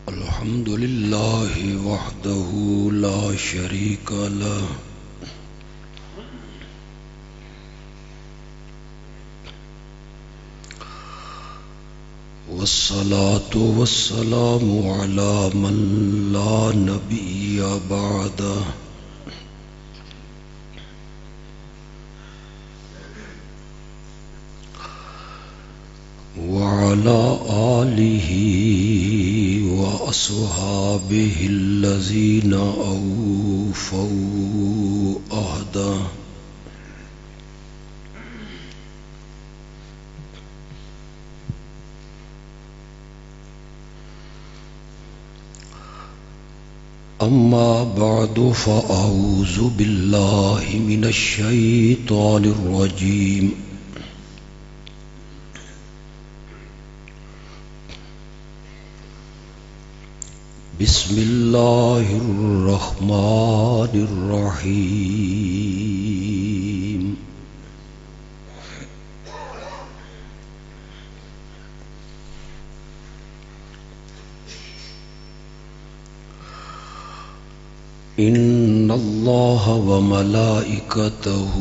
الحمد لله وحده لا شريك له والصلاة والسلام على من لا نبي بعده وعلى آله وأصحابه الذين أوفوا عهده أما بعد فأعوذ بالله من الشيطان الرجيم بسم الله الرحمن الرحيم إن الله وملائكته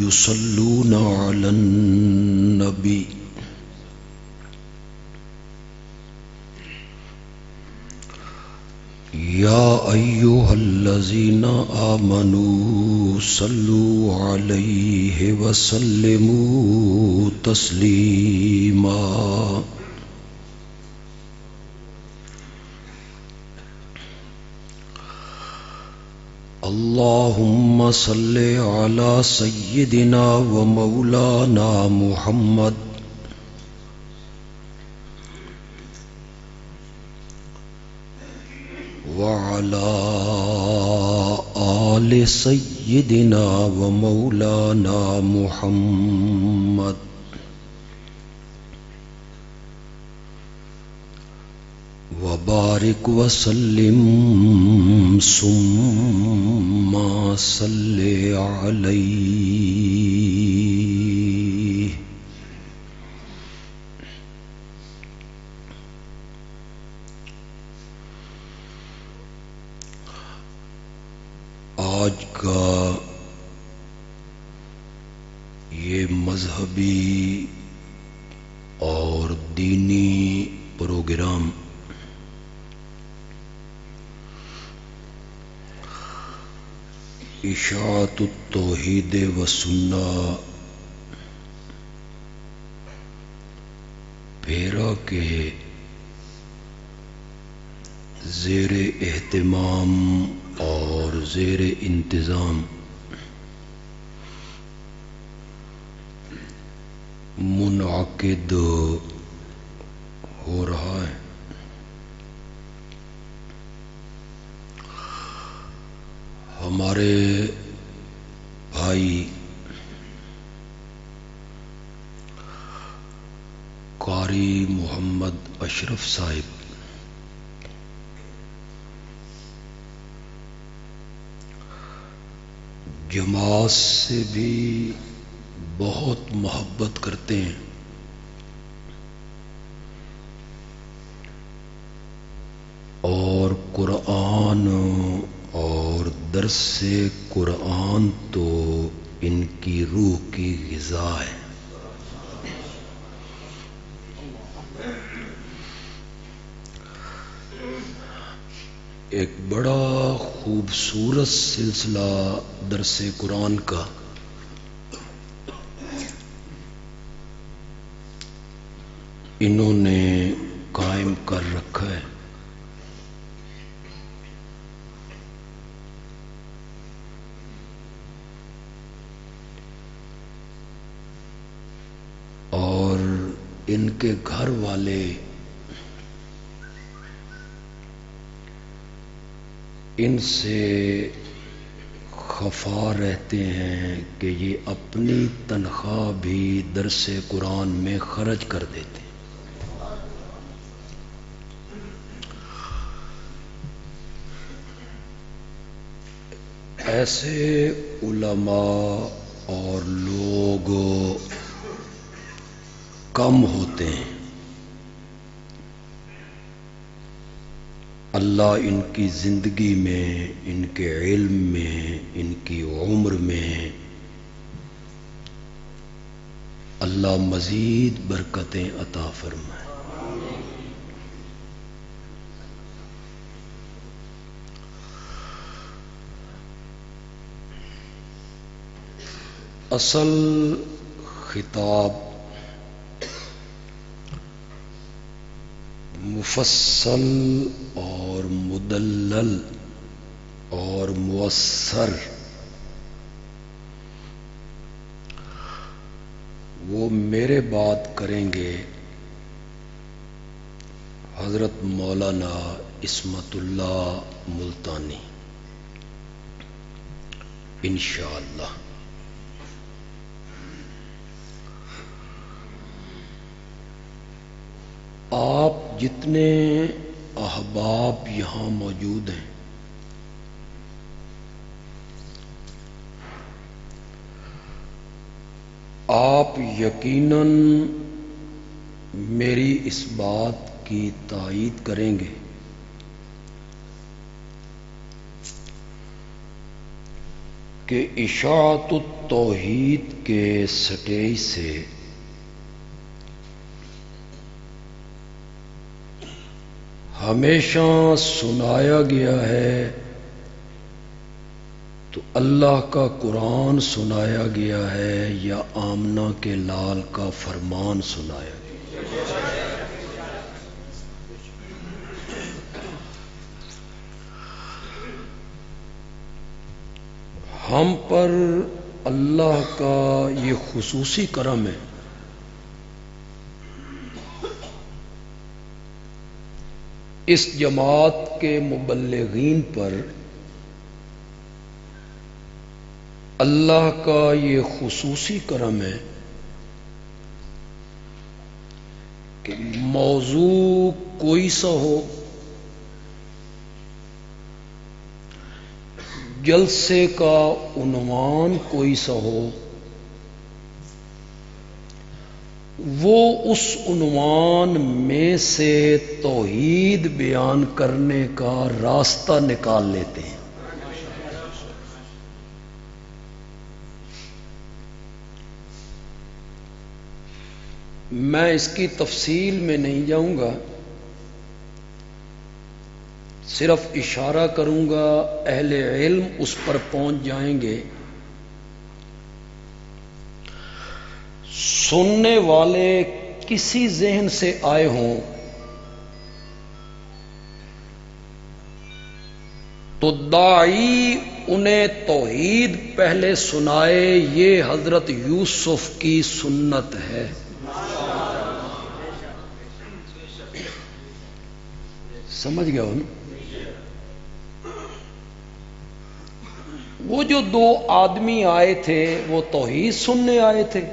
يصلون على النبي يا أيها الذين آمنوا صلوا عليه وسلموا تسليما اللهم صل على سيدنا ومولانا محمد وعلى آل سيدنا ومولانا محمد وبارك وسلم ثم صل عليه آج کا یہ مذہبی اور دینی پروگرام اشاعت التوحید و سنہ پیرا کے زیر اہتمام اور زیر انتظام منعقد ہو رہا ہے۔ ہمارے بھائی قاری محمد اشرف صاحب جماعت سے بھی بہت محبت کرتے ہیں اور قرآن اور درس قرآن تو ان کی روح کی غذا ہے۔ ایک بڑا خوبصورت سلسلہ درس قرآن کا انہوں نے قائم کر رکھا ہے۔ اور ان کے گھر والے ان سے خفا رہتے ہیں کہ یہ اپنی تنخواہ بھی درس قرآن میں خرچ کر دیتے ہیں۔ ایسے علماء اور لوگ کم ہوتے ہیں۔ اللہ ان کی زندگی میں، ان کے علم میں، ان کی عمر میں اللہ مزید برکتیں عطا فرمائے۔ اصل خطاب مفصل اور مدلل اور مؤثر وہ میرے بات کریں گے حضرت مولانا عصمت اللہ ملتانی انشاءاللہ۔ آپ جتنے احباب یہاں موجود ہیں آپ یقیناً میری اس بات کی تائید کریں گے کہ اشاعت التوحید کے سٹیج سے ہمیشہ سنایا گیا ہے تو اللہ کا قرآن سنایا گیا ہے یا آمنہ کے لال کا فرمان سنایا گیا؟ ہم پر اللہ کا یہ خصوصی کرم ہے اس جماعت کے مبلغین پر اللہ کا یہ خصوصی کرم ہے کہ موضوع کوئی سا ہو، جلسے کا عنوان کوئی سا ہو، وہ اس عنوان میں سے توحید بیان کرنے کا راستہ نکال لیتے ہیں۔ میں اس کی تفصیل میں نہیں جاؤں گا، صرف اشارہ کروں گا، اہل علم اس پر پہنچ جائیں گے۔ سننے والے کسی ذہن سے آئے ہوں تو داعی انہیں توحید پہلے سنائے، یہ حضرت یوسف کی سنت ہے۔ سمجھ گیا ہو نا؟ وہ جو دو آدمی آئے تھے وہ توحید سننے آئے تھے،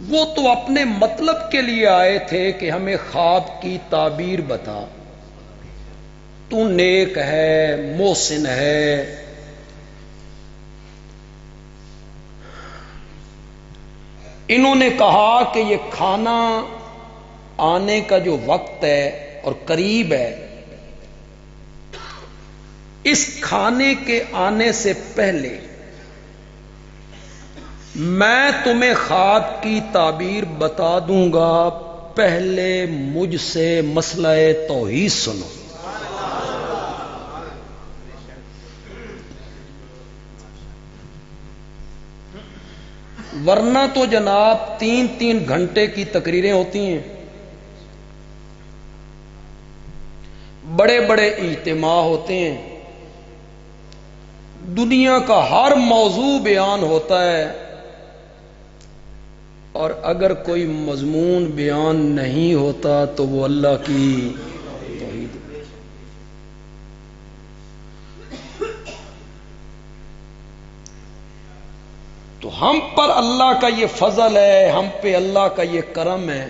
وہ تو اپنے مطلب کے لیے آئے تھے کہ ہمیں خواب کی تعبیر بتا، تو نیک ہے، محسن ہے، انہوں نے کہا کہ یہ کھانا آنے کا جو وقت ہے اور قریب ہے، اس کھانے کے آنے سے پہلے میں تمہیں خواب کی تعبیر بتا دوں گا، پہلے مجھ سے مسئلہ توحید سنو۔ ورنہ تو جناب 3 گھنٹے کی تقریریں ہوتی ہیں، بڑے بڑے اجتماع ہوتے ہیں، دنیا کا ہر موضوع بیان ہوتا ہے، اور اگر کوئی مضمون بیان نہیں ہوتا تو وہ اللہ کی توحید۔ تو ہم پر اللہ کا یہ فضل ہے، ہم پہ اللہ کا یہ کرم ہے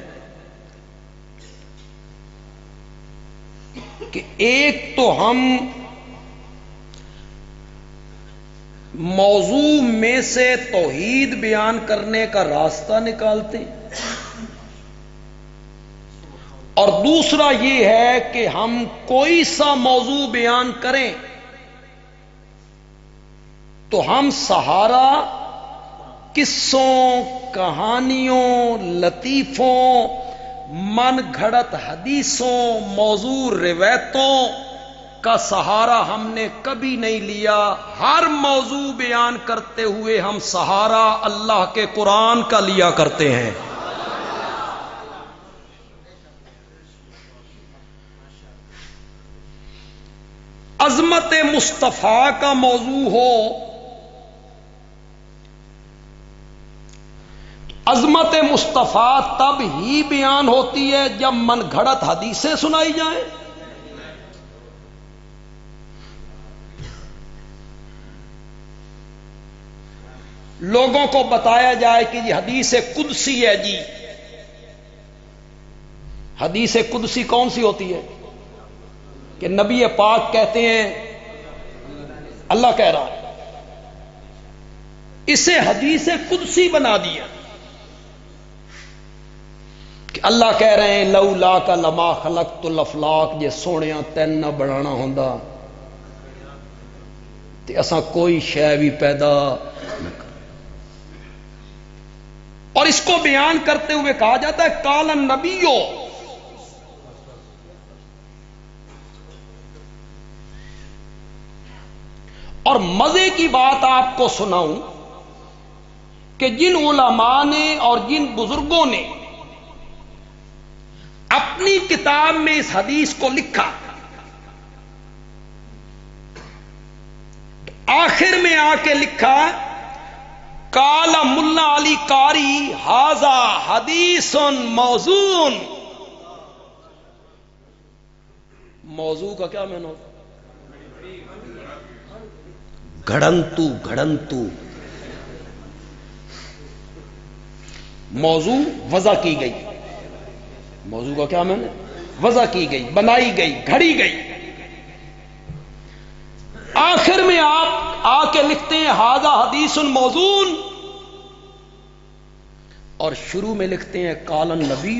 کہ ایک تو ہم موضوع میں سے توحید بیان کرنے کا راستہ نکالتے ہیں، اور دوسرا یہ ہے کہ ہم کوئی سا موضوع بیان کریں تو ہم سہارا قصوں، کہانیوں، لطیفوں، من گھڑت حدیثوں، موضوع روایتوں کا سہارا ہم نے کبھی نہیں لیا. ہر موضوع بیان کرتے ہوئے ہم سہارا اللہ کے قرآن کا لیا کرتے ہیں. عظمت مصطفیٰ کا موضوع ہو، عظمت مصطفیٰ تب ہی بیان ہوتی ہے جب من گھڑت حدیثیں سنائی جائیں. لوگوں کو بتایا جائے کہ یہ حدیث قدسی ہے جی. حدیث قدسی کون سی ہوتی ہے؟ کہ نبی پاک کہتے ہیں اللہ کہہ رہا ہے. اسے حدیث قدسی بنا دیا کہ اللہ کہہ رہے ہیں لولا کا لما خلقت الافلاق، جے سونیاں تین نہ بنانا ہوندا تے اساں کوئی شے بھی پیدا نہ کر. اور اس کو بیان کرتے ہوئے کہا جاتا ہے قال النبیو. اور مزے کی بات آپ کو سناؤں کہ جن علماء نے اور جن بزرگوں نے اپنی کتاب میں اس حدیث کو لکھا، آخر میں آ کے لکھا قال ملا علی قاری ھذا حدیث موضوع. موضوع کا کیا معنی ہوتا؟ گھڑنتو. موضوع وضع کی گئی. موضوع کا کیا معنی؟ وضع کی گئی، بنائی گئی، گھڑی گئی. آخر میں آپ آ کے لکھتے ہیں ھذا حدیث موضوع، اور شروع میں لکھتے ہیں قال النبی.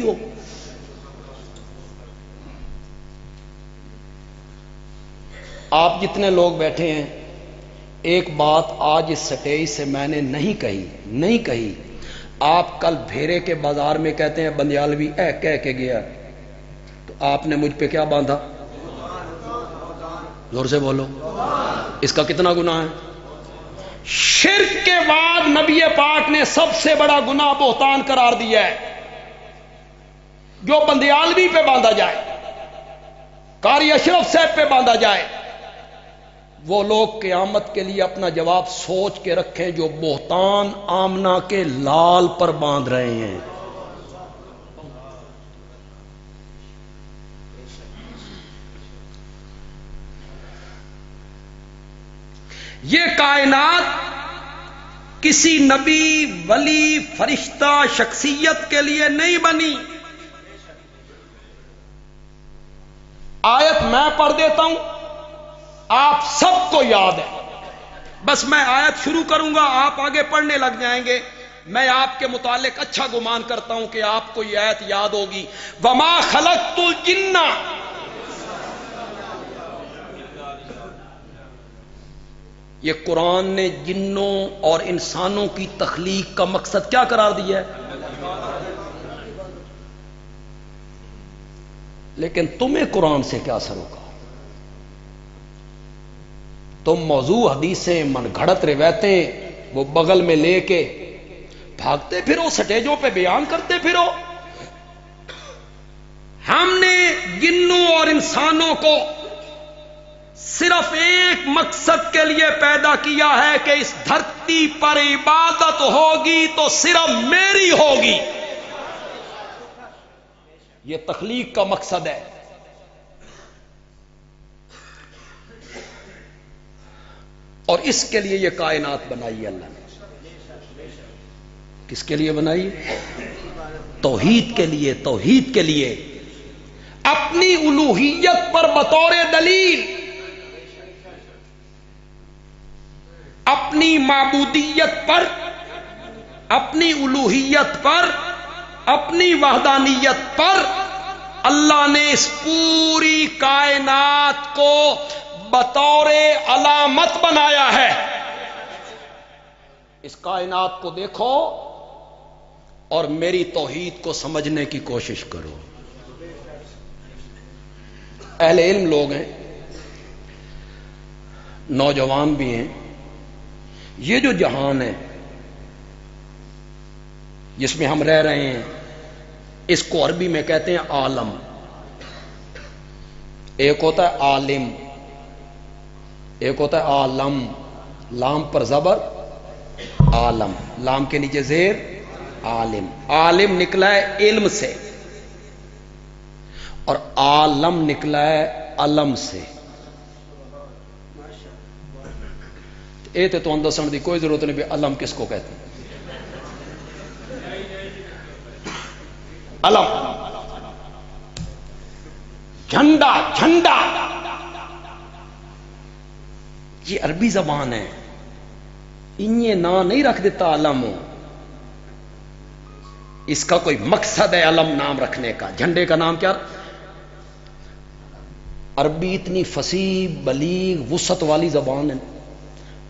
آپ جتنے لوگ بیٹھے ہیں، ایک بات آج اس سٹیج سے میں نے نہیں کہی. آپ کل بھیرے کے بازار میں کہتے ہیں بندیالوی کہہ کے گیا، تو آپ نے مجھ پہ کیا باندھا؟ زور سے بولو. اس کا کتنا گناہ ہے؟ شرک کے بعد نبی پاک نے سب سے بڑا گناہ بہتان قرار دیا ہے. جو بندیالوی پہ باندھا جائے، قاری اشرف صاحب پہ باندھا جائے، وہ لوگ قیامت کے لیے اپنا جواب سوچ کے رکھیں جو بہتان آمنہ کے لال پر باندھ رہے ہیں. یہ کائنات کسی نبی، ولی، فرشتہ، شخصیت کے لیے نہیں بنی. آیت میں پڑھ دیتا ہوں، آپ سب کو یاد ہے. بس میں آیت شروع کروں گا، آپ آگے پڑھنے لگ جائیں گے. میں آپ کے متعلق اچھا گمان کرتا ہوں کہ آپ کو یہ آیت یاد ہوگی. وما خلقت الجن. یہ قرآن نے جنوں اور انسانوں کی تخلیق کا مقصد کیا قرار دیا ہے؟ لیکن تمہیں قرآن سے کیا اثر ہوگا؟ تم موضوع حدیثیں، من گھڑت روایتیں وہ بغل میں لے کے بھاگتے پھرو، سٹیجوں پہ بیان کرتے پھرو. ہم نے جنوں اور انسانوں کو صرف ایک مقصد کے لیے پیدا کیا ہے کہ اس دھرتی پر عبادت ہوگی تو صرف میری ہوگی. یہ تخلیق کا مقصد ہے. اور اس کے لیے یہ کائنات بنائی ہے اللہ نے. کس کے لیے بنائی؟ توحید کے لیے. توحید کے لیے اپنی الوہیت پر بطور دلیل، اپنی معبودیت پر، اپنی الوہیت پر، اپنی وحدانیت پر اللہ نے اس پوری کائنات کو بطور علامت بنایا ہے. اس کائنات کو دیکھو اور میری توحید کو سمجھنے کی کوشش کرو. اہل علم لوگ ہیں، نوجوان بھی ہیں. یہ جو جہان ہے جس میں ہم رہ رہے ہیں، اس کو عربی میں کہتے ہیں عالم. ایک ہوتا ہے عالم، ایک ہوتا ہے عالم. لام پر زبر، عالم، لام کے نیچے زیر، عالم. عالم نکلا ہے علم سے اور عالم نکلا ہے علم سے. اے تے تو دسن دی کوئی ضرورت نہیں بھی علم کس کو کہتے ہیں. علم، جھنڈا، جھنڈا، یہ عربی زبان ہے. انہیں نا نہیں رکھ دیتا علم. اس کا کوئی مقصد ہے علم نام رکھنے کا. جھنڈے کا نام کیا؟ عربی اتنی فصیح بلیغ وسعت والی زبان ہے.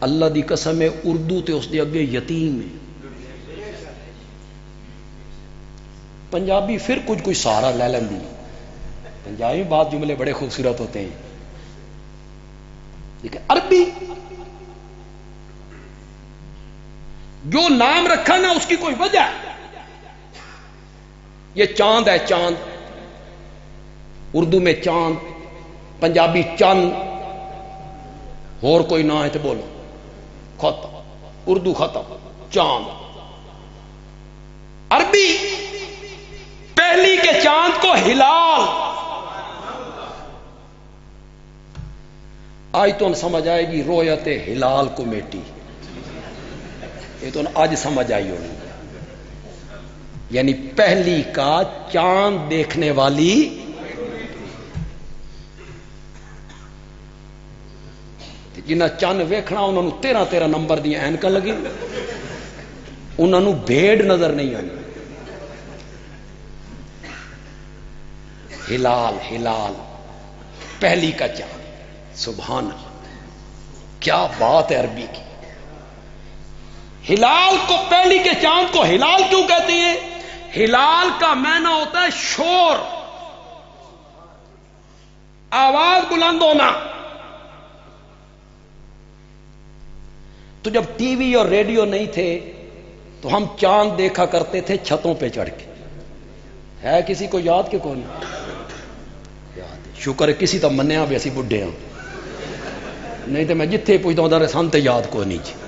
اللہ دی قسم ہے اردو تے اس دے اگے یتیم ہے. پنجابی پھر کوئی سہارا لے لیندی. پنجابی بات جملے بڑے خوبصورت ہوتے ہیں، لیکن عربی جو نام رکھا نا اس کی کوئی وجہ ہے. یہ چاند ہے، چاند. اردو میں چاند، پنجابی چند. اور کوئی نہ ہے تو بولو ختم. اردو ختم، چاند. عربی پہلی کے چاند کو ہلال. آج تو سمجھ آئے گی رویت ہلال کمیٹی. یہ تو آج سمجھ آئی ہوگی. یعنی پہلی کا چاند دیکھنے والی. جنہ چند ویکھنا انہوں نے 13 نمبر دیا اینک لگی. انہوں نے بھیڑ نظر نہیں آئی. ہلال، ہلال پہلی کا چاند. سبحان اللہ، کیا بات ہے عربی کی. ہلال کو، پہلی کے چاند کو ہلال کیوں کہتے ہیں؟ ہلال کا معنی ہوتا ہے شور، آواز بلند ہونا. تو جب ٹی وی اور ریڈیو نہیں تھے تو ہم چاند دیکھا کرتے تھے چھتوں پہ چڑھ کے. ہے کسی کو یاد کہ کون؟ یاد. شکر ہے کسی تو منیا بھی اسی بڈھے ہوں، نہیں تو میں جتھے پوچھتا ہوں سن تے یاد کو نہیں.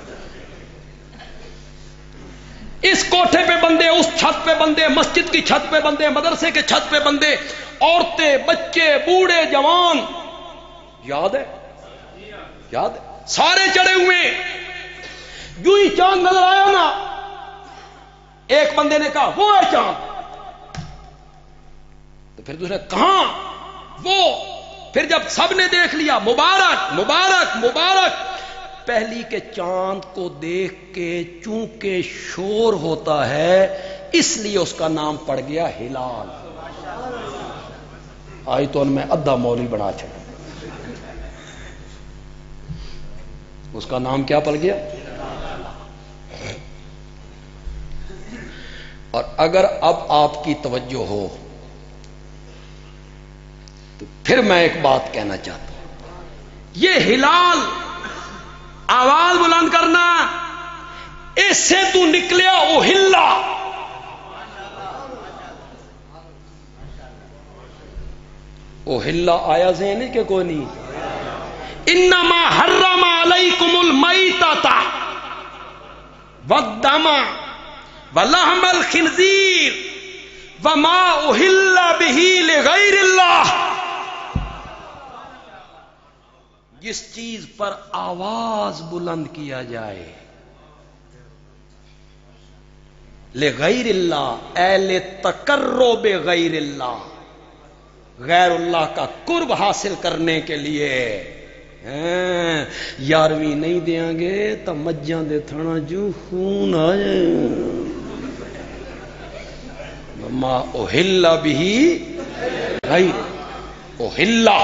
اس کوٹھے پہ بندے، اس چھت پہ بندے، مسجد کی چھت پہ بندے، مدرسے کے چھت پہ بندے، عورتیں، بچے، بوڑھے، جوان. یاد ہے؟ یاد ہے؟ سارے چڑھے ہوئے. جو ہی چاند نظر آیا نا، ایک بندے نے کہا وہ ہے چاند. تو پھر دوسرے کہاں؟ وہ. پھر جب سب نے دیکھ لیا، مبارک مبارک مبارک. پہلی کے چاند کو دیکھ کے چونکہ شور ہوتا ہے اس لیے اس کا نام پڑ گیا ہلال. آئی تو ان میں ادھا مولوی بنا چھڑا. اس کا نام کیا پڑ گیا؟ اور اگر اب آپ کی توجہ ہو تو پھر میں ایک بات کہنا چاہتا ہوں. یہ ہلال، آواز بلند کرنا، اس سے تو نکلیا اوہلا. اوہلا آیا ذہن کہ کوئی نہیں؟ انما حرم علیکم المیتۃ والدم ولحم الخنزیر وما اہل بہ لغیر اللہ. جس چیز پر آواز بلند کیا جائے لغیر اللہ، اے تقرب غیر اللہ، غیر اللہ کا قرب حاصل کرنے کے لیے. یارویں نہیں دیاں گے تو مجھاں دے تھانا جو خون آئے. ما اہل بہ غیر احلہ.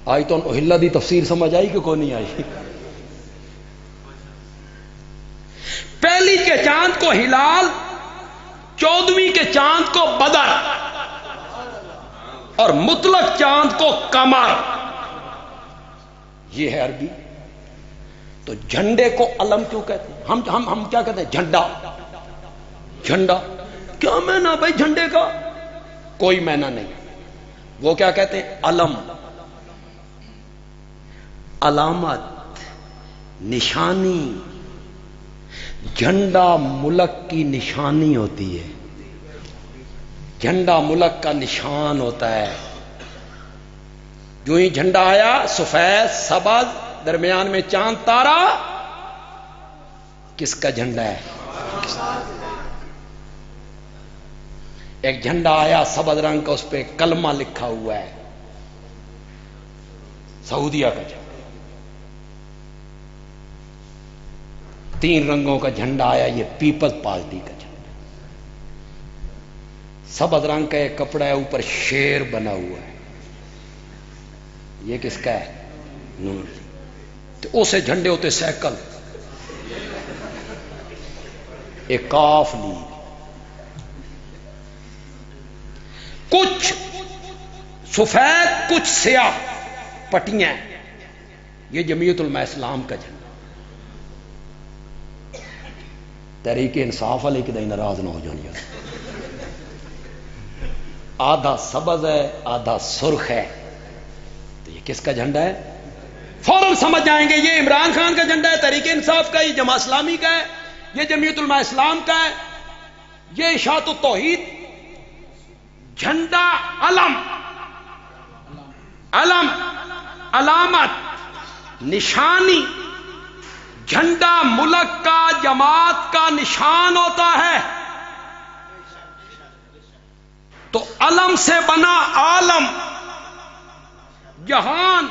آئی تو احلہ دی تفسیر سمجھ آئی کہ کوئی نہیں آئی؟ پہلی کے چاند کو ہلال، 14ویں کے چاند کو بدر، اور مطلق چاند کو قمر. یہ ہے عربی. تو جھنڈے کو علم کیوں کہتے ہیں؟ ہم کیا کہتے ہیں؟ جھنڈا. جھنڈا کیا معنی بھائی جھنڈے کا؟ کوئی معنی نہیں. وہ کیا کہتے ہیں؟ علم، علامت، نشانی. جھنڈا ملک کی نشانی ہوتی ہے. جھنڈا ملک کا نشان ہوتا ہے. جو ہی جھنڈا آیا، سفید سبز، درمیان میں چاند تارا، کس کا جھنڈا ہے؟ ایک جھنڈا آیا سبز رنگ کا، اس پہ کلمہ لکھا ہوا ہے، سعودیہ کا جھنڈا. 3 رنگوں کا جھنڈا آیا، یہ پیپلز پارٹی کا جھنڈا. سبز رنگ کا ایک کپڑا ہے، اوپر شیر بنا ہوا ہے، یہ کس کا ہے؟ نون. تو اسے جھنڈے ہوتے سیکل، ایک کاف لیگ. کچھ سفید کچھ سیاہ پٹیاں، یہ جمعیت علماء اسلام کا جھنڈا. تحریک انصاف والے کدی ناراض نہ ہو جانی. آدھا سبز ہے آدھا سرخ ہے، تو یہ کس کا جھنڈا ہے؟ فوراً سمجھ جائیں گے یہ عمران خان کا جھنڈا ہے، تحریک انصاف کا، یہ جماعت اسلامی کا ہے، یہ جمعیت علماء اسلام کا ہے، یہ اشاعت التوحید. جھنڈا علم، علم علامت، نشانی. جھنڈا ملک کا، جماعت کا نشان ہوتا ہے. تو علم سے بنا عالم، جہان.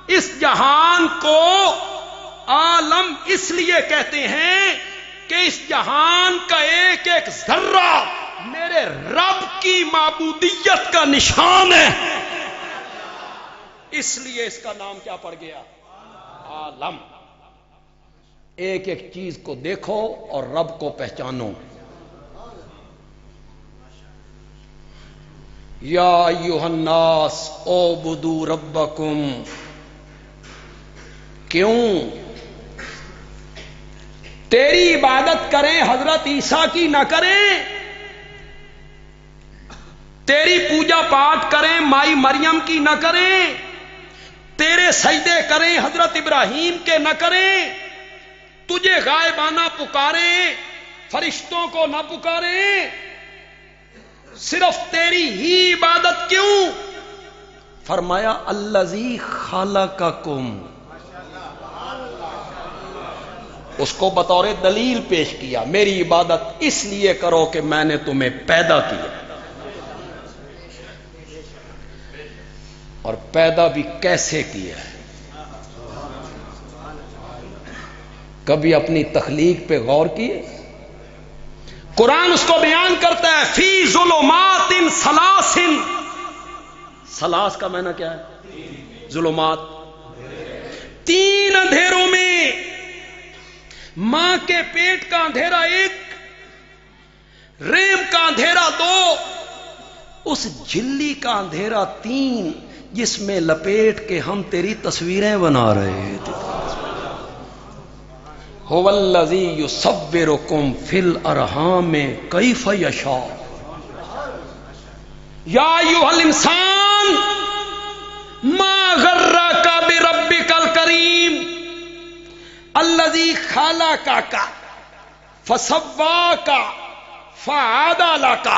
اس جہان کو عالم اس لیے کہتے ہیں کہ اس جہان کا ایک ایک ذرہ میرے رب کی معبودیت کا نشان ہے. اس لیے اس کا نام کیا پڑ گیا؟ عالم. ایک ایک چیز کو دیکھو اور رب کو پہچانو. یا ایھا الناس اعبدوا ربکم. کیوں؟ تیری عبادت کریں حضرت عیسیٰ کی نہ کریں، تیری پوجا پاٹ کریں مائی مریم کی نہ کریں، تیرے سجدے کریں حضرت ابراہیم کے نہ کریں، تجھے غائبانہ پکاریں فرشتوں کو نہ پکاریں، صرف تیری ہی عبادت کیوں؟ فرمایا الذی خلقکم. اس کو بطور دلیل پیش کیا، میری عبادت اس لیے کرو کہ میں نے تمہیں پیدا کیا. اور پیدا بھی کیسے کیا ہے؟ کبھی اپنی تخلیق پہ غور کیے؟ قرآن اس کو بیان کرتا ہے فی ظلمات ثلاث. ثلاث کا معنی کیا ہے؟ ظلمات. 3 اندھیروں میں. ماں کے پیٹ کا اندھیرا 1، رحم کا اندھیرا 2، اس جھلی کا اندھیرا 3، جس میں لپیٹ کے ہم تیری تصویریں بنا رہے تھے. هو الذی یصورکم فی الارحام کیف یشاء. یا ایھا الانسان ما غرک بربک الکریم الذی خلقک فسواک فعدلک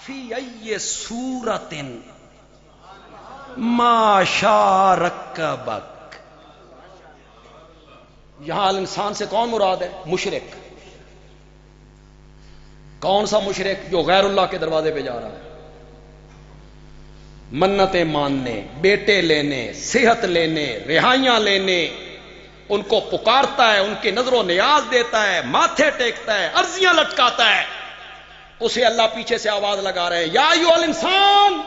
فی ای صورۃ ما شاء رکبک. یہاں انسان سے کون مراد ہے؟ مشرک. کون سا مشرک؟ جو غیر اللہ کے دروازے پہ جا رہا ہے، منتیں ماننے، بیٹے لینے، صحت لینے، رہائیاں لینے، ان کو پکارتا ہے، ان کی نظر و نیاز دیتا ہے، ماتھے ٹیکتا ہے، عرضیاں لٹکاتا ہے. اسے اللہ پیچھے سے آواز لگا رہے ہیں، یا ایھا الانسان،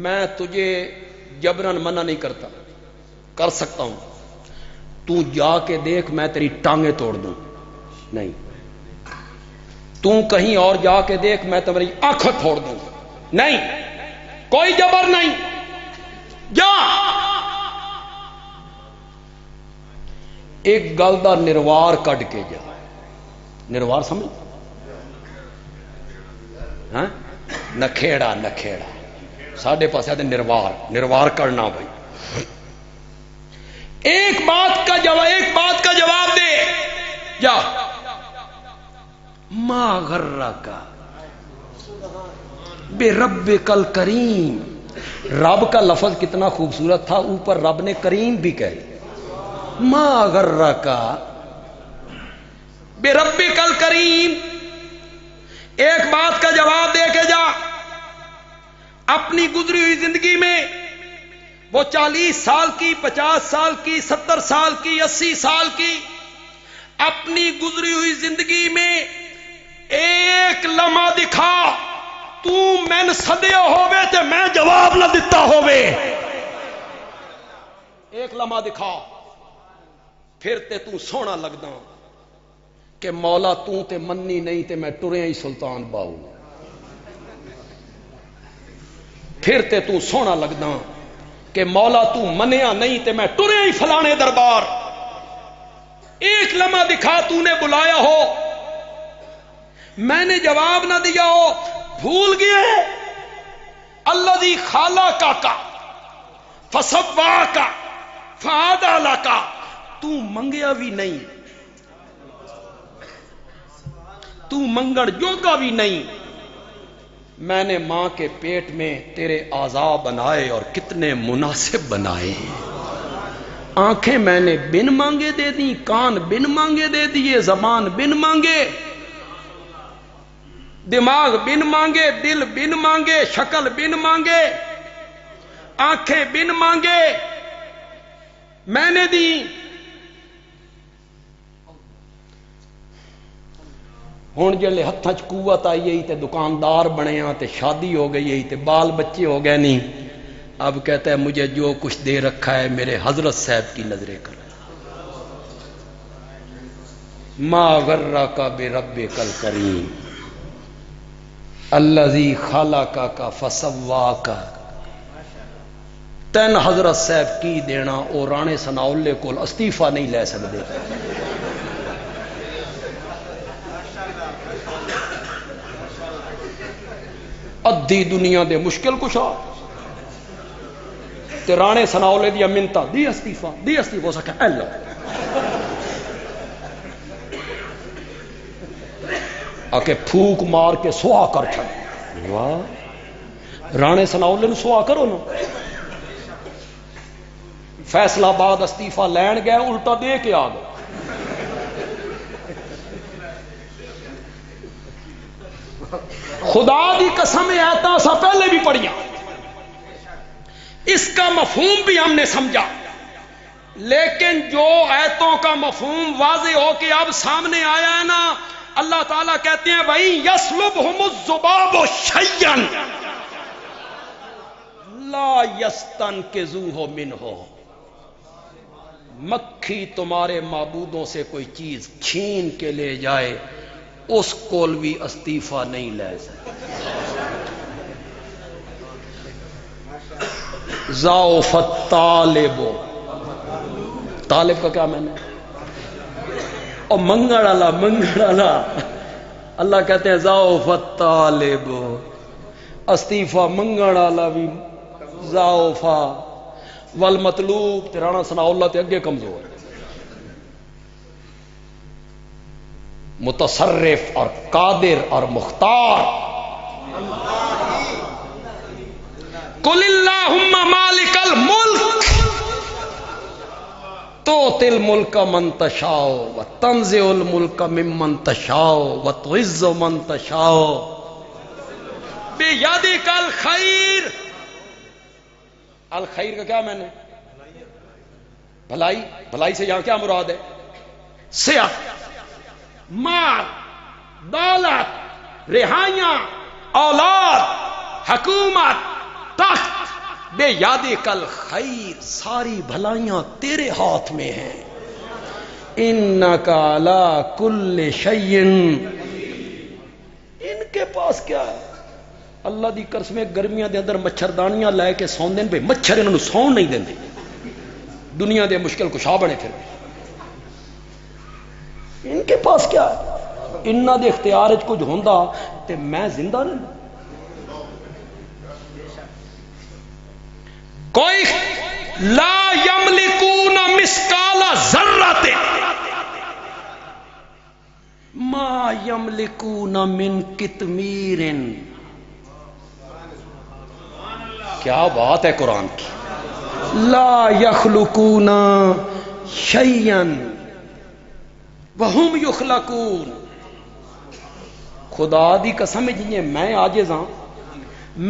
میں تجھے جبرن منع نہیں کرتا، کر سکتا ہوں، تو جا کے دیکھ میں تیری ٹانگیں توڑ دوں، نہیں، تو کہیں اور جا کے دیکھ میں تمہاری آنکھیں پھوڑ دوں، نہیں، کوئی جبر نہیں، جا۔ ایک گل دا نروار کڈ کے جا، نروار سمجھ، ہاں، نکھیڑا نکھیڑا، ساڈے پاس آتے نروار، نروار کرنا بھائی، ایک بات کا جواب دے، جا۔ ما غرک بربک الکریم، رب کا لفظ کتنا خوبصورت تھا، اوپر رب نے کریم بھی کہہ دیا، ما غرک بربک الکریم، ایک بات کا جواب دے کے جا۔ اپنی گزری ہوئی زندگی میں وہ 40 سال کی، 50 سال کی، 70 سال کی، 80 سال کی، اپنی گزری ہوئی زندگی میں ایک لمحہ دکھا تو میں سدیا ہووے تے میں جواب نہ دیتا ہووے، ایک لمحہ دکھا، پھر تے تو سونا لگدا کہ مولا تو تے منی نہیں تے میں ٹریا ہی سلطان باؤ، پھر تے تو سونا لگدا کہ مولا تو منیا نہیں تے میں ٹریا ہی فلانے دربار، ایک لمحہ دکھا تو نے بلایا ہو میں نے جواب نہ دیا ہو، بھول گئے الذی خلقک فسواک فعدلک، تو منگیا بھی نہیں، تو منگڑ جوگا بھی نہیں، میں نے ماں کے پیٹ میں تیرے اعضاء بنائے اور کتنے مناسب بنائے، آنکھیں میں نے بن مانگے دے دی، کان بن مانگے دے دیے، زبان بن مانگے، دماغ بن مانگے، دل بن مانگے، شکل بن مانگے، آنکھیں بن مانگے، میں نے دی۔ ہن جلے ہتھاں چ قوت آئی گئی تے دکاندار بنے ہاں تے شادی ہو گئی ہے تے بال بچے ہو گئے نہیں، اب کہتا ہے مجھے جو کچھ دے رکھا ہے میرے حضرت صاحب کی نظریں کر، ما غرک بربک الکریم الذی خلقک فسواک، تین حضرت صاحب کی دینا، او رانے سناولے کول استعفی نہیں لے سکتے، ادھی دنیا دے مشکل کشا تے رانے سناولے دیا منتا دی استعفی ہو سکے ایلو، آ کے پھوک مار کے سوا کر چھڑ، واہ رانے سناولے نو سوا کرو نا۔ فیصلہ آباد استعفی لین گئے، الٹا دے کے آ گئے، خدا دی قسم آیتاں سا پہلے بھی پڑھیا، اس کا مفہوم بھی ہم نے سمجھا، لیکن جو آیتوں کا مفہوم واضح ہو کے اب سامنے آیا ہے نا، اللہ تعالیٰ کہتے ہیں بھائی یسلبہم الذباب شیئا لا یستنقذوہ منہ، مکھی تمہارے معبودوں سے کوئی چیز چھین کے لے جائے اس کول بھی استعفی نہیں لے سکتے، ضعف الطالب، طالب کا کیا میں نے، اور منگڑ والا، اللہ کہتے ہیں ضعف الطالب، استعفی منگڑ والا بھی ضعف، والمطلوب ترانا سنا اللہ تے اگے کمزور، متصرف اور قادر اور مختار، قل اللہم مالک الملک تؤتی الملک من تشاء وتنزع الملک ممن تشاء وتعز من تشاء بیدک الخیر، الخیر کا کیا میں نے، بھلائی، بھلائی سے یہاں کیا مراد ہے، صحت، مال، دولت، رہائیاں، اولاد، حکومت، تخت، بے یادی کل خیر، ساری بھلائیاں تیرے ہاتھ میں ہیں. انک علی کل شیء، ان کے پاس کیا ہے؟ اللہ دی قسم گرمیاں دے اندر مچھردانیاں لے کے سوندے نے، مچھر انہاں نوں سون نہیں دیندے. دنیا دے مشکل کشا بنے پھر ان کے پاس کیا ہے؟ انہاں دے اختیار وچ کچھ ہوندا تے میں زندہ نہیں. کوئی لا یملکون مثقال ذرۃ ما یملکون من قطمیر. کیا بات ہے قرآن کی. لا یخلقون شیئا وہم یخلقون. خدا دی قسم جی میں عاجز ہاں،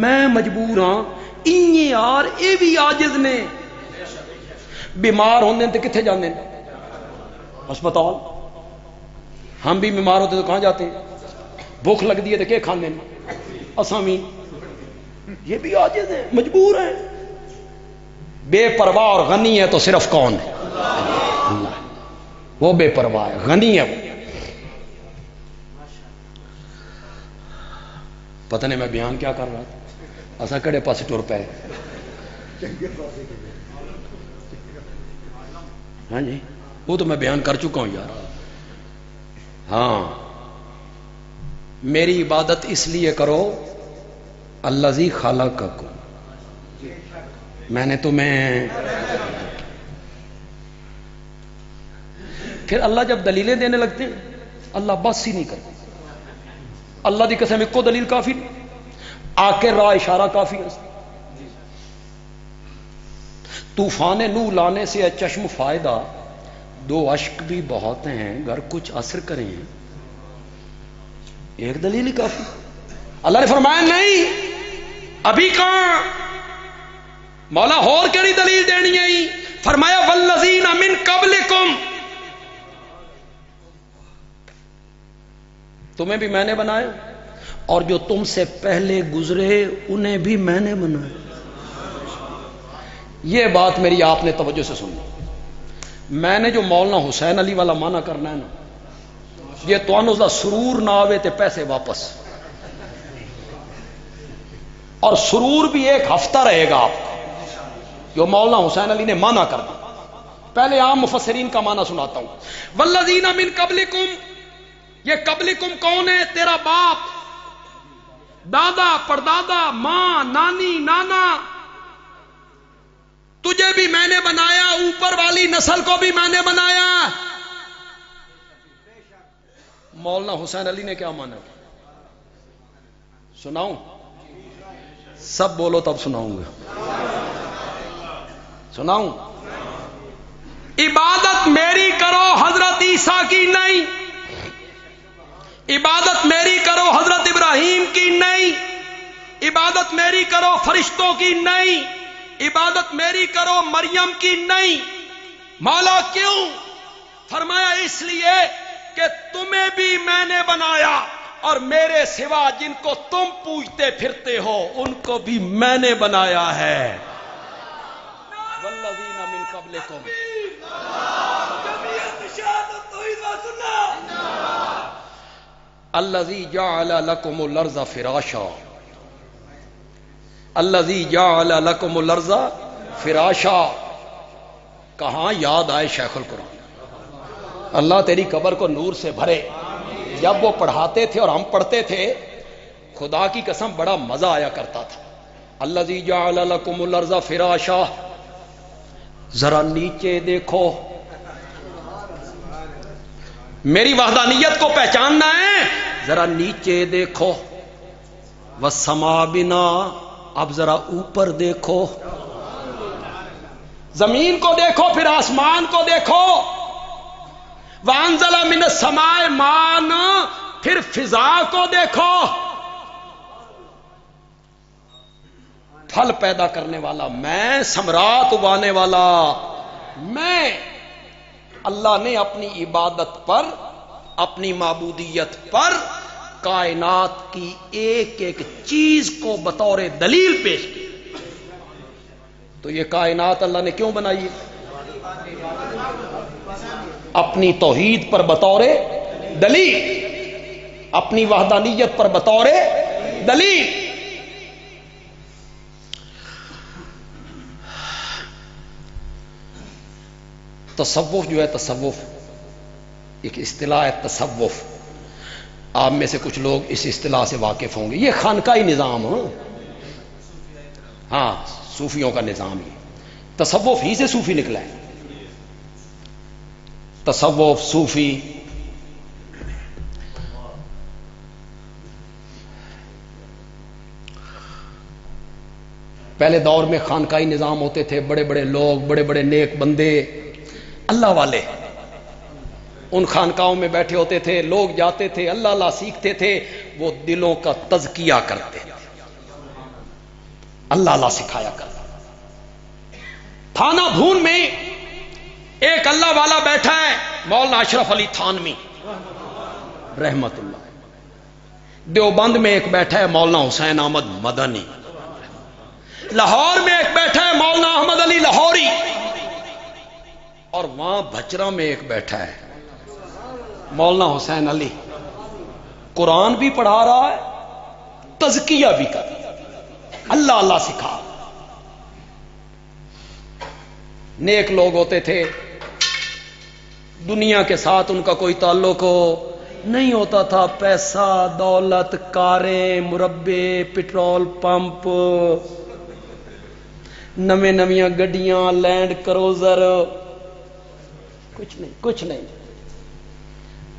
میں مجبور ہاں، اینے یار اے بھی عاجز نے. بیمار ہوندے تے کتھے جاندے ہیں؟ ہسپتال. ہم بھی بیمار ہوتے تو کہاں جاتے ہیں؟ بھوک لگتی ہے تو کیا کھانے ہیں؟ اساں بھی. یہ بھی عاجز ہیں، مجبور ہیں. بے پرواہ اور غنی ہے تو صرف کون ہے؟ اللہ. وہ بے پرواہ ہے، غنی ہے. وہ پتہ نہیں میں بیان کیا کر رہا تھا، اساں کڑے پاس ٹر پے. ہاں جی وہ تو میں بیان کر چکا ہوں یار. ہاں میری عبادت اس لیے کرو الذی خلقکم، میں نے تمہیں. پھر اللہ جب دلیلیں دینے لگتے ہیں اللہ بس ہی نہیں کرتے. اللہ دی قسم ایک کو دلیل کافی نہیں، آ کے راہ اشارہ کافی ہے. طوفان نوح لانے سے چشم فائدہ، دو اشک بھی بہت ہیں گر کچھ اثر کریں، ایک دلیل ہی کافی. اللہ نے فرمایا نہیں ابھی کہاں، مولا اور کیڑی دلیل دینی ہے؟ فرمایا والذین من قبلکم، تمہیں بھی میں نے بنایا اور جو تم سے پہلے گزرے انہیں بھی میں نے بنایا. یہ بات میری آپ نے توجہ سے سنی. میں نے جو مولانا حسین علی والا معنی کرنا ہے نا، یہ تو انہوں دا سرور نہ آوے تے پیسے واپس، اور سرور بھی ایک ہفتہ رہے گا آپ کو جو مولانا حسین علی نے معنی کر دیا. پہلے عام مفسرین کا معنی سناتا ہوں. والذین من قبلکم، یہ قبلکم کون ہے؟ تیرا باپ، دادا، پردادا، ماں، نانی، نانا. تجھے بھی میں نے بنایا، اوپر والی نسل کو بھی میں نے بنایا. مولانا حسین علی نے کیا مانا؟ سناؤں؟ سب بولو تب سناؤں گا. سناؤں؟ عبادت میری کرو حضرت عیسیٰ کی نہیں، عبادت میری کرو حضرت ابراہیم کی نہیں، عبادت میری کرو فرشتوں کی نہیں، عبادت میری کرو مریم کی نہیں. مولا کیوں؟ فرمایا اس لیے کہ تمہیں بھی میں نے بنایا اور میرے سوا جن کو تم پوجتے پھرتے ہو ان کو بھی میں نے بنایا ہے. والذین من قبلکم، الذی جعل لکم الارض فراشا، الذی جعل لکم الارض فراشا. کہاں یاد آئے شیخ القرآن. اللہ تیری قبر کو نور سے بھرے. جب وہ پڑھاتے تھے اور ہم پڑھتے تھے خدا کی قسم بڑا مزہ آیا کرتا تھا. الذی جعل لکم الارض فراشا. ذرا نیچے دیکھو، میری وحدانیت کو پہچاننا ہے. ذرا نیچے دیکھو. والسماء بنا، اب ذرا اوپر دیکھو. زمین کو دیکھو پھر آسمان کو دیکھو. وانزل من السماء ماء، پھر فضا کو دیکھو. پھل پیدا کرنے والا میں، ثمرات اگانے والا میں. اللہ نے اپنی عبادت پر اپنی معبودیت پر کائنات کی ایک ایک چیز کو بطور دلیل پیش کی. تو یہ کائنات اللہ نے کیوں بنائی؟ اپنی توحید پر بطور دلیل، اپنی وحدانیت پر بطور دلیل. تصوف جو ہے، تصوف ایک اصطلاح ہے. تصوف آپ میں سے کچھ لوگ اس اصطلاح سے واقف ہوں گے. یہ خانقاہی نظام ہے، ہاں صوفیوں کا نظام ہی. تصوف ہی سے صوفی نکلا ہے. تصوف، صوفی، پہلے دور میں خانقاہی نظام ہوتے تھے. بڑے بڑے لوگ، بڑے بڑے نیک بندے، اللہ والے ان خانقاہوں میں بیٹھے ہوتے تھے. لوگ جاتے تھے، اللہ اللہ سیکھتے تھے. وہ دلوں کا تزکیہ کرتے تھے، اللہ اللہ سکھایا کرتے. تھانہ بھون میں ایک اللہ والا بیٹھا ہے، مولانا اشرف علی تھانوی رحمت اللہ. دیوبند میں ایک بیٹھا ہے مولانا حسین احمد مدنی. لاہور میں ایک بیٹھا ہے مولانا احمد علی لاہوری. اور وہاں بھچرا میں ایک بیٹھا ہے مولانا حسین علی. قرآن بھی پڑھا رہا ہے، تزکیہ بھی کر رہا ہے، اللہ اللہ سکھا. نیک لوگ ہوتے تھے، دنیا کے ساتھ ان کا کوئی تعلق نہیں ہوتا تھا. پیسہ، دولت، کاریں، مربے، پٹرول پمپ، نویں نویاں گڈیاں، لینڈ کروزر، کچھ نہیں، کچھ نہیں.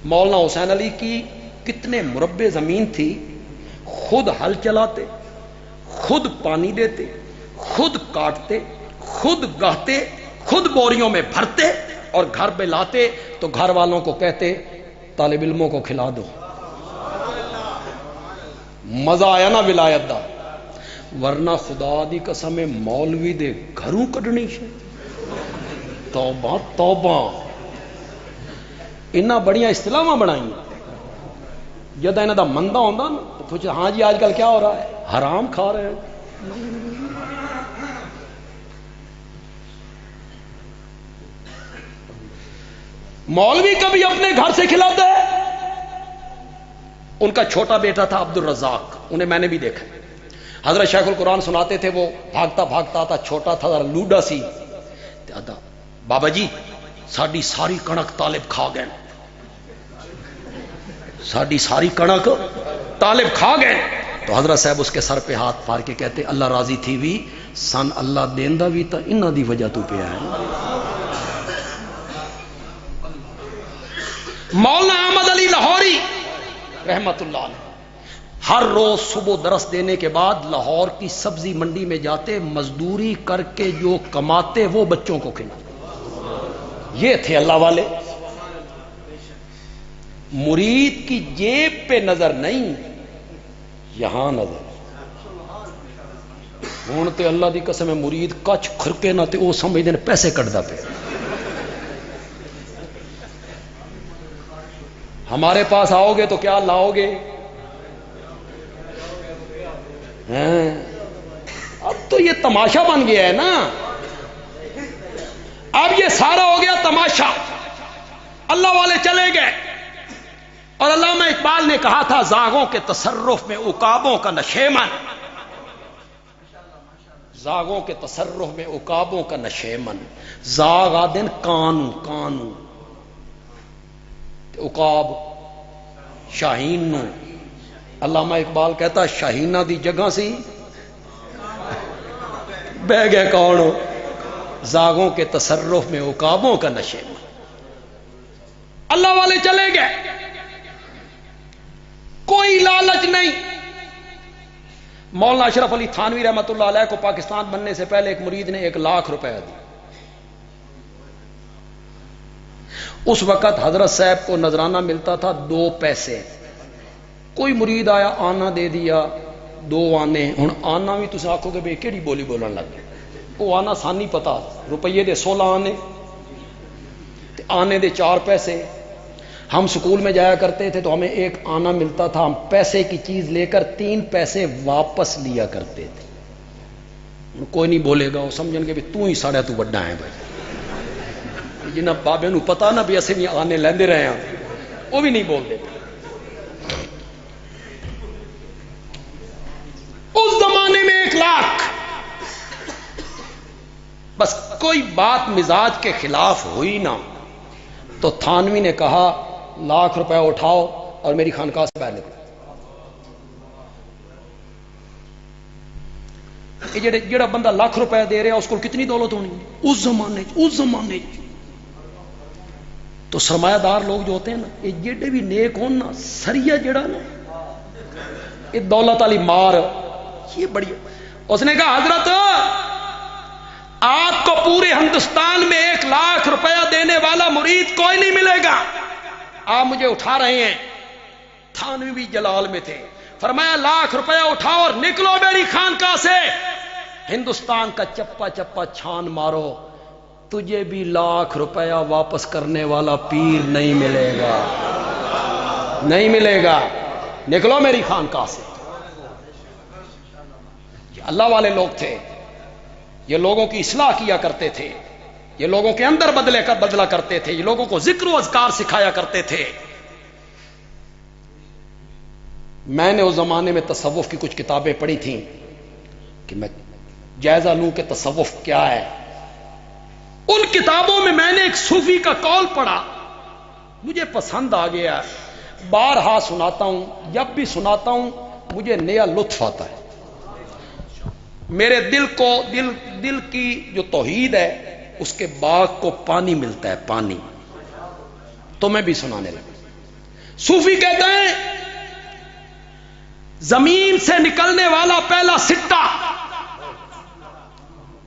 مولانا حسین علی کی کتنے مربے زمین تھی، خود ہل چلاتے، خود پانی دیتے، خود کاٹتے، خود گاہتے، خود بوریوں میں بھرتے اور گھر پہ لاتے تو گھر والوں کو کہتے طالب علموں کو کھلا دو. مزہ آیا نا ولایت دا. ورنہ خدا دی قسم مولوی دے گھروں کڈنی سے. توبہ توبہ. انہاں بڑیاں اصطلاحاں بنائی جد انہاں دا مندہ ہوندا نا تو پوچھے ہاں جی آج کل کیا ہو رہا ہے؟ حرام کھا رہے ہیں. مولوی کبھی اپنے گھر سے کھلاتا ہے. ان کا چھوٹا بیٹا تھا عبد الرزاق، انہیں میں نے بھی دیکھا. حضرت شیخ القرآن سناتے تھے، وہ بھاگتا بھاگتا آتا، چھوٹا تھا ذرا لوڈا سی. بابا جی ساڈی ساری کنک طالب کھا گئے، ساڈی ساری کنک طالب کھا گئے. تو حضرت صاحب اس کے سر پہ ہاتھ مار کے کہتے اللہ راضی تھی بھی سن اللہ دیندا بھی تا انہاں دی وجہ تو پیا ہے. مولانا احمد علی لاہوری رحمت اللہ علیہ ہر روز صبح درس دینے کے بعد لاہور کی سبزی منڈی میں جاتے، مزدوری کر کے جو کماتے وہ بچوں کو کھلاتے. یہ تھے اللہ والے. مرید کی جیب پہ نظر نہیں، یہاں نظر. ہوں تے اللہ دی قسم مرید کچھ کھرکے نہ تے وہ سمجھتے ہیں پیسے کٹدا پہ. ہمارے پاس آؤ گے تو کیا لاؤ گے؟ اب تو یہ تماشا بن گیا ہے نا. اب یہ سارا ہو گیا تماشا. اللہ والے چلے گئے. اور علامہ اقبال نے کہا تھا زاغوں کے تصرف میں عقابوں کا نشیمن. زاغوں کے تصرف میں عقابوں کا نشیمن. زاغ آدن کانو، کانو عقاب شاہین نو. علامہ اقبال کہتا شاہینہ دی جگہ سی بہ گئے کون؟ زاغوں کے تصرف میں عقابوں کا نشے. اللہ والے چلے گئے، کوئی لالچ نہیں. مولانا اشرف علی تھانوی رحمت اللہ علیہ کو پاکستان بننے سے پہلے ایک مرید نے 1,00,000 روپے دی. اس وقت حضرت صاحب کو نذرانہ ملتا تھا 2 پیسے. کوئی مرید آیا آنا دے دیا، 2 آنے. ہوں آنا بھی تم آخو گے بھائی کہڑی بولی بولن لگ گئے. وہ آنا سانی پتا، روپیے دے 16 آنے، آنے دے 4 پیسے. ہم سکول میں جایا کرتے تھے تو ہمیں ایک آنا ملتا تھا، ہم پیسے کی چیز لے کر 3 پیسے واپس لیا کرتے تھے. کوئی نہیں بولے گا، وہ سمجھن گے بھی تو ہی ساڑا تو بڑا ہے بھائی. جنہیں بابے نو پتا نا بھی اسے بھی آنے لیندے رہے ہیں، وہ بھی نہیں بولتے. اس زمانے میں 1 لاکھ، بس کوئی بات مزاج کے خلاف ہوئی نہ تو تھانوی نے کہا 1,00,000 روپے اٹھاؤ اور میری خانقاہ سے باہر نکلو. جڑا بندہ 1,00,000 روپے دے رہا اس کو کتنی دولت ہونی اس زمانے تو سرمایہ دار لوگ جو ہوتے ہیں نا، یہ جڑے بھی نیک ہون نا، سریا جڑا نا یہ دولت والی مار یہ بڑی. اس نے کہا حضرت آپ کو پورے ہندوستان میں 1,00,000 روپیہ دینے والا مرید کوئی نہیں ملے گا، آپ مجھے اٹھا رہے ہیں. تھانوی بھی جلال میں تھے. فرمایا 1,00,000 روپیہ اٹھاؤ اور نکلو میری خانقاہ سے. ہندوستان کا چپا چپا چھان مارو، تجھے بھی 1,00,000 روپیہ واپس کرنے والا پیر نہیں ملے گا، نہیں ملے گا. نکلو میری خانقاہ سے. یہ اللہ والے لوگ تھے، یہ لوگوں کی اصلاح کیا کرتے تھے، یہ لوگوں کے اندر بدلا کرتے تھے، یہ لوگوں کو ذکر و اذکار سکھایا کرتے تھے. میں نے اس زمانے میں تصوف کی کچھ کتابیں پڑھی تھیں کہ میں جائزہ لوں کہ تصوف کیا ہے. ان کتابوں میں نے ایک صوفی کا قول پڑھا، مجھے پسند آ گیا. بارہا سناتا ہوں، جب بھی سناتا ہوں مجھے نیا لطف آتا ہے. میرے دل کی جو توحید ہے اس کے باغ کو پانی ملتا ہے، پانی. تو میں بھی سنانے لگا. صوفی کہتے ہیں زمین سے نکلنے والا پہلا سٹا،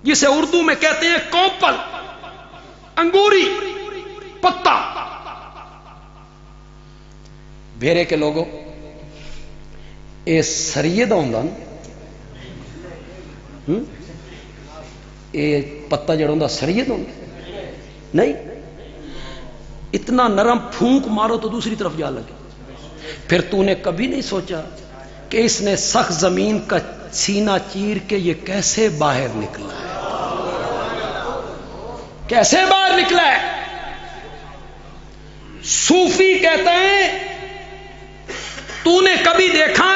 جسے اردو میں کہتے ہیں کوپل، انگوری، پتا. بھیرے کے لوگوں اے سریے دا ہوندا نا، اے پتا جڑا ہوندا سریے دا ہوندا نہیں. اتنا نرم پھونک مارو تو دوسری طرف جا لگے. پھر تو نے کبھی نہیں سوچا کہ اس نے سخت زمین کا سینہ چیر کے یہ کیسے باہر نکلا ہے، کیسے باہر نکلا ہے. صوفی کہتے ہیں تو نے کبھی دیکھا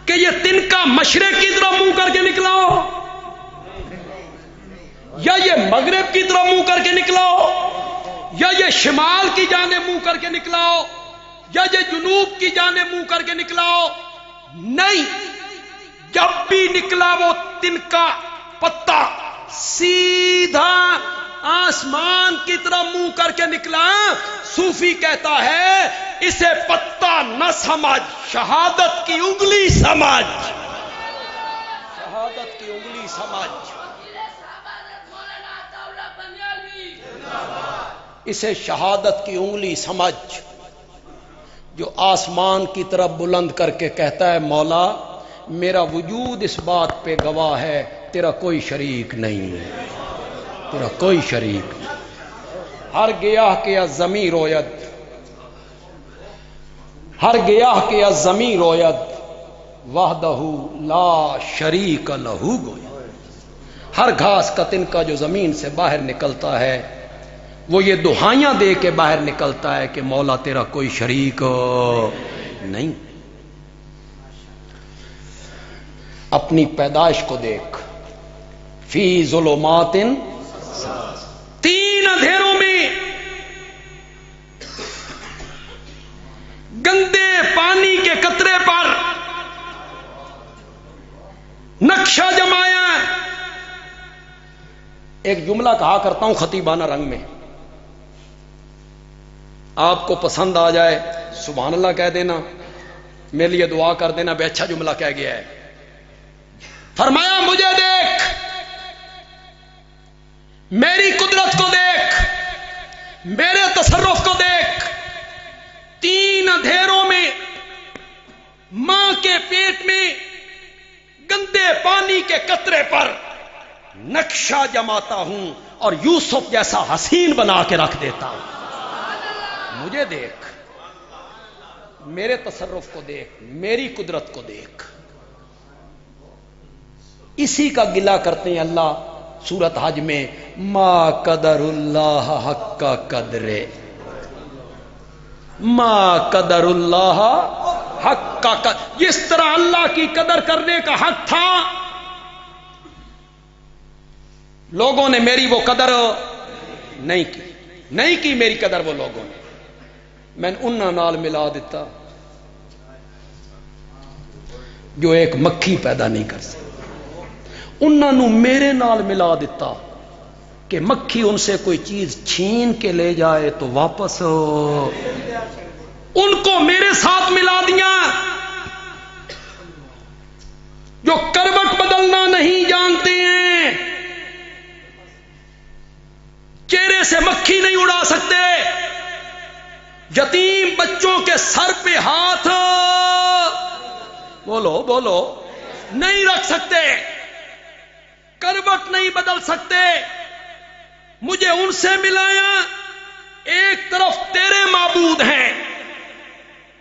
کہ یہ تنکا مشرق کی طرف منہ کر کے نکلا ہو، یا یہ مغرب کی طرف منہ کر کے نکلا ہو، یا یہ شمال کی جانب منہ کر کے نکلا ہو، یا یہ جنوب کی جانب منہ کر کے نکلا ہو؟ نہیں، جب بھی نکلا وہ تنکا پتا سیدھا آسمان کی طرف منہ کر کے نکلا. صوفی کہتا ہے اسے پتا نہ سمجھ، شہادت کی انگلی سمجھ، شہادت کی انگلی سمجھ. اسے شہادت کی انگلی سمجھ جو آسمان کی طرف بلند کر کے کہتا ہے مولا میرا وجود اس بات پہ گواہ ہے تیرا کوئی شریک نہیں، تیرا کوئی شریک نہیں. ہر گیاہ کے زمیں روید، ہر گیاہ کے زمیں روید، وحدہ لا شریک لہو گوید. ہر گھاس کا تنکا جو زمین سے باہر نکلتا ہے وہ یہ دہائیاں دے کے باہر نکلتا ہے کہ مولا تیرا کوئی شریک نہیں. اپنی پیدائش کو دیکھ، فی ظلمات، 3 اندھیروں میں گندے پانی کے قطرے پر نقشہ جمایا. ایک جملہ کہا کرتا ہوں خطیبانہ رنگ میں، آپ کو پسند آ جائے سبحان اللہ کہہ دینا، میرے لیے دعا کر دینا بے اچھا جملہ کہہ گیا ہے. فرمایا مجھے دیکھ، میری قدرت کو دیکھ، میرے تصرف کو دیکھ. 3 اندھیروں میں ماں کے پیٹ میں گندے پانی کے قطرے پر نقشہ جماتا ہوں اور یوسف جیسا حسین بنا کے رکھ دیتا ہوں. مجھے دیکھ، میرے تصرف کو دیکھ، میری قدرت کو دیکھ. اسی کا گلہ کرتے ہیں اللہ سورت حج میں، ما قدر اللہ حق قدر، ما قدر اللہ حق قدر. جس طرح اللہ کی قدر کرنے کا حق تھا، لوگوں نے میری وہ قدر نہیں کی میری قدر وہ لوگوں نے. میں نے انہاں نال ملا دیتا جو ایک مکھی پیدا نہیں کر سکتی، انہاں نو میرے نال ملا دیتا کہ مکھی ان سے کوئی چیز چھین کے لے جائے تو واپس ان کو میرے ساتھ ملا دیا. جو کروٹ بدلنا نہیں جانتے ہیں، چہرے سے مکھی نہیں اڑا سکتے، یتیم بچوں کے سر پہ ہاتھ بولو نہیں رکھ سکتے، کروٹ نہیں بدل سکتے. مجھے ان سے ملایا. ایک طرف تیرے معبود ہیں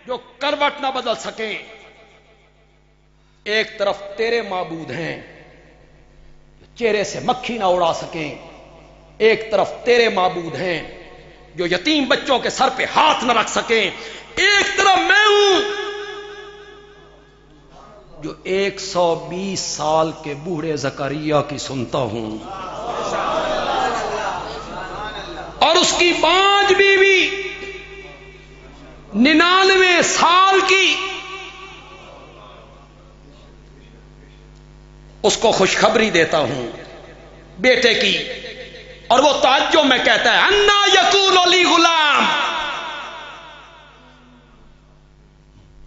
جو کروٹ نہ بدل سکیں، ایک طرف تیرے معبود ہیں جو چہرے سے مکھی نہ اڑا سکیں، ایک طرف تیرے معبود ہیں جو یتیم بچوں کے سر پہ ہاتھ نہ رکھ سکیں، ایک طرف میں ہوں جو 120 سال کے بوڑھے زکریا کی سنتا ہوں، اور اس کی 5 بیوی 99 سال کی، اس کو خوشخبری دیتا ہوں بیٹے کی، اور وہ تعجب میں کہتا ہے انا یکون لی غلام،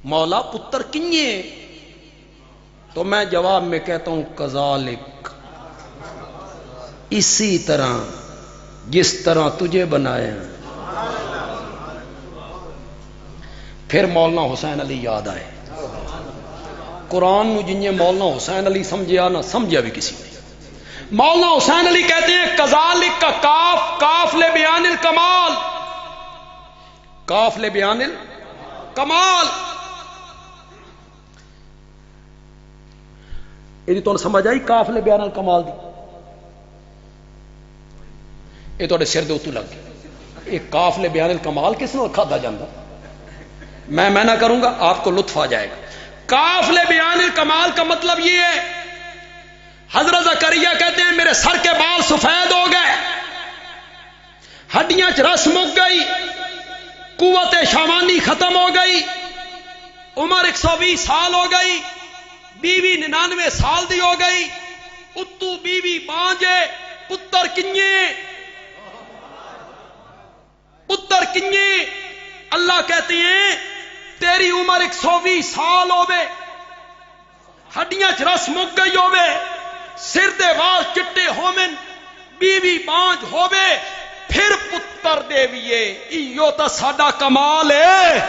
مولا پتر کنیے؟ تو میں جواب میں کہتا ہوں کذالک، اسی طرح جس طرح تجھے بنایا. پھر مولانا حسین علی یاد آئے. قرآن نو جنہیں مولانا حسین علی سمجھیا نہ سمجھیا بھی کسی نے. مولانا حسین علی کہتے ہیں کذالک کا کاف لے بیان الکمال، کاف لے بیان الکمال. یہ تو سمجھ آئی کاف لے بیان الکمال دی؟ یہ تو سر دے اتو لگ گیا. یہ کاف لے بیان الکمال کس نے کھادا جاندہ؟ میں نہ کروں گا، آپ کو لطف آ جائے گا. کاف لے بیان الکمال کا مطلب یہ ہے، حضرت زکریا کہتے ہیں میرے سر کے بال سفید ہو گئے، ہڈیاں چ رس مک گئی، قوت شامانی ختم ہو گئی، عمر 120 سال ہو گئی، بیوی 99 سال دی ہو گئی، اتو بیوی بانجے، پتر کنجے. اللہ کہتے ہیں تیری عمر 120 سال ہوے، ہڈیاں چ رس مک گئی ہوے، سر دے وال چٹے ہومن، بیوی بانج ہوے، پھر پتر دیویے. ایو تا ساڈا کمال ہے.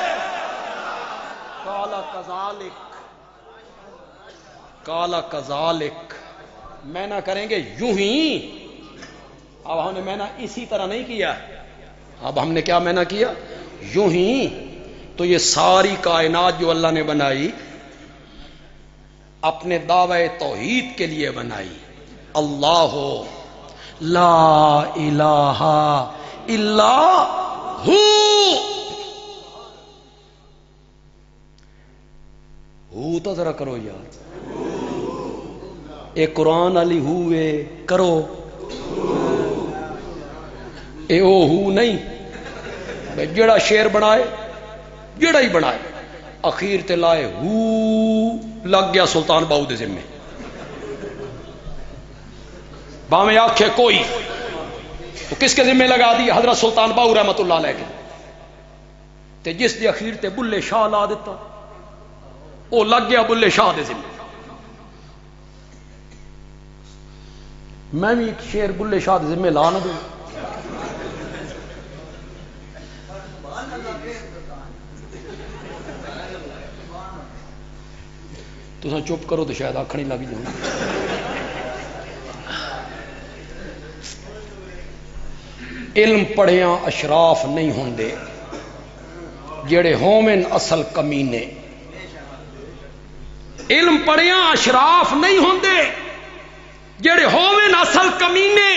کالا کذالک میں نہ کریں گے یوں ہی. اب ہم نے میں نہ اسی طرح نہیں کیا، اب ہم نے کیا میں نہ کیا؟ یوں ہی. تو یہ ساری کائنات جو اللہ نے بنائی اپنے دعوے توحید کے لیے بنائی. اللہ لا الہ الا ہو تو ذرا کرو یار، اے قرآن علی ہوئے کرو، اے او ہو نہیں. جڑا شیر بنائے جڑا ہی بنائے اخیر تے لائے ہو لگ گیا سلطان باؤ دے ذمے. باویں آنکھیں کوئی تو کس کے ذمے لگا دی؟ حضرت سلطان باؤ رحمت اللہ علیہ کے. تے جس دی اخیر تے بلے شاہ لا دیتا وہ لگ گیا بلے شاہ دے ذمے. میں بھی ایک شیر بلے شاہ دے ذمے لا نہ دوں. تساں چپ کرو تو شاید آکھنی لگ جاؤں. علم پڑھیاں اشراف نہیں ہوندے، جڑے ہومن اصل کمینے، علم پڑھیاں اشراف نہیں ہوندے، جڑے ہومن اصل کمینے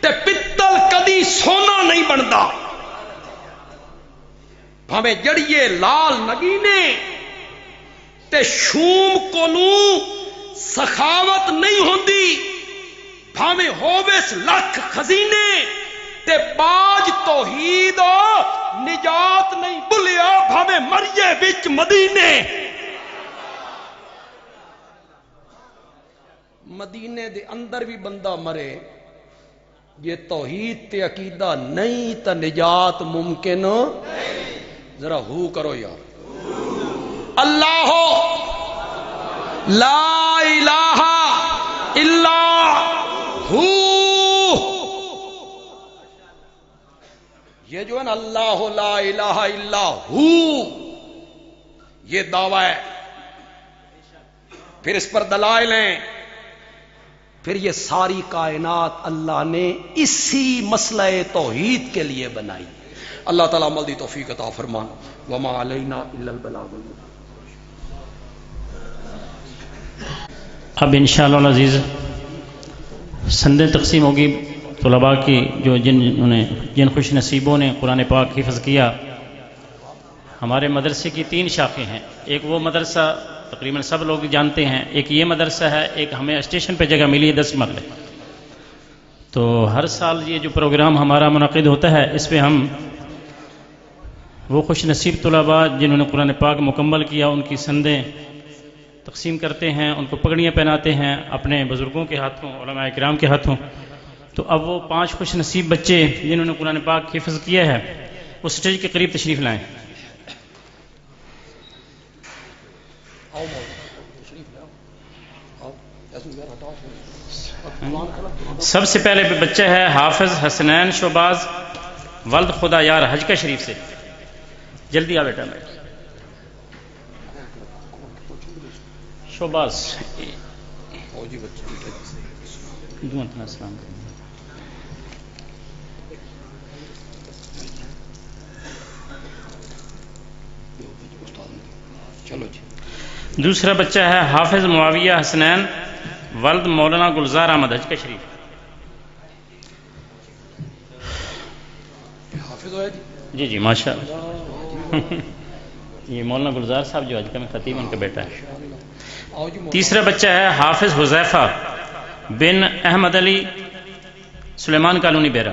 تے پتل کدی سونا نہیں بندا، بھاویں جڑیے لال نگینے تے شوم کولوں سخاوت نہیں ہوندی، بھاویں ہوویس لکھ خزینے تے باج توحید نجات نہیں بھلیا، بھاویں مریے وچ مدینے۔ مدینے دے اندر بھی بندہ مرے، یہ توحید تے عقیدہ نہیں تا نجات ممکن نہیں۔ ذرا ہو کرو یار، اللہ لا الہ الا ہو، یہ جو ہے نا اللہ لا الہ الا ہو، یہ دعویٰ ہے، پھر اس پر دلائل ہیں، پھر یہ ساری کائنات اللہ نے اسی مسئلہ توحید کے لیے بنائی۔ اللہ تعالیٰ عمل دی توفیق عطا فرمان، وما علینا الا البلاغ المبین۔ اب انشاءاللہ العزیز سندیں تقسیم ہوگی طلباء کی، جو جن خوش نصیبوں نے قرآن پاک حفظ کیا۔ ہمارے مدرسے کی 3 شاخیں ہیں، ایک وہ مدرسہ تقریباً سب لوگ جانتے ہیں، ایک یہ مدرسہ ہے، ایک ہمیں اسٹیشن پہ جگہ ملی ہے 10 مرلے۔ تو ہر سال یہ جو پروگرام ہمارا منعقد ہوتا ہے، اس پہ ہم وہ خوش نصیب طلباء جنہوں نے قرآن پاک مکمل کیا ان کی سندیں تقسیم کرتے ہیں، ان کو پگڑیاں پہناتے ہیں اپنے بزرگوں کے ہاتھوں، علماء کرام کے ہاتھوں۔ تو اب وہ 5 خوش نصیب بچے جنہوں نے قرآن پاک حفظ کیا ہے وہ سٹیج کے قریب تشریف لائیں۔ سب سے پہلے بچہ ہے حافظ حسنین شوباز ولد خدا یار حجکہ شریف سے، جلدی آ بیٹا میرے شوباز۔ السلام۔ دوسرا بچہ ہے حافظ معاویہ حسنین ولد مولانا گلزار احمد حجکہ شریف۔ جی جی ماشاء اللہ، یہ مولانا گلزار صاحب جو حجکہ میں خطیب ان کا بیٹا ہے۔ تیسرا بچہ ہے حافظ حذیفہ بن احمد علی سلیمان کالونی بیرا۔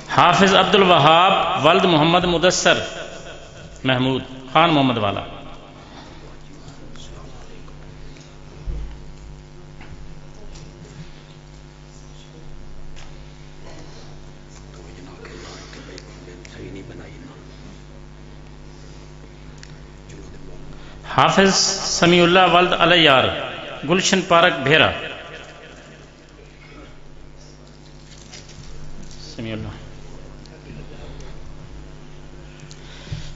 حافظ عبد الوہاب ولد محمد مدثر محمود خان محمد والا۔ حافظ سمیع اللہ ولد علیار گلشن پارک بھیرا۔ سمیع اللہ۔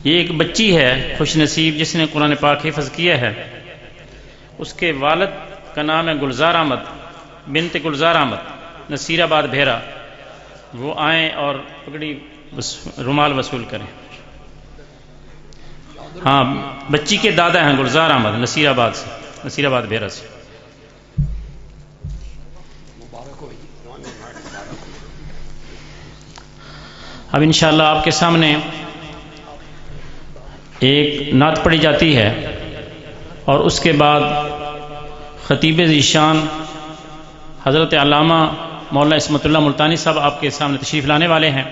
یہ ایک بچی ہے خوش نصیب جس نے قرآن پاک حفظ کیا ہے، اس کے والد کا نام ہے گلزار احمد بنت گلزار احمد نصیر آباد بھیرا۔ وہ آئیں اور پگڑی رومال وصول کریں۔ ہاں، بچی کے دادا ہیں گلزار احمد نصیر آباد سے، نصیر آباد بھیرا سے۔ اب انشاءاللہ آپ کے سامنے ایک نعت پڑھی جاتی ہے اور اس کے بعد خطیب ذیشان حضرت علامہ مولانا عصمت اللہ ملتانی صاحب آپ کے سامنے تشریف لانے والے ہیں۔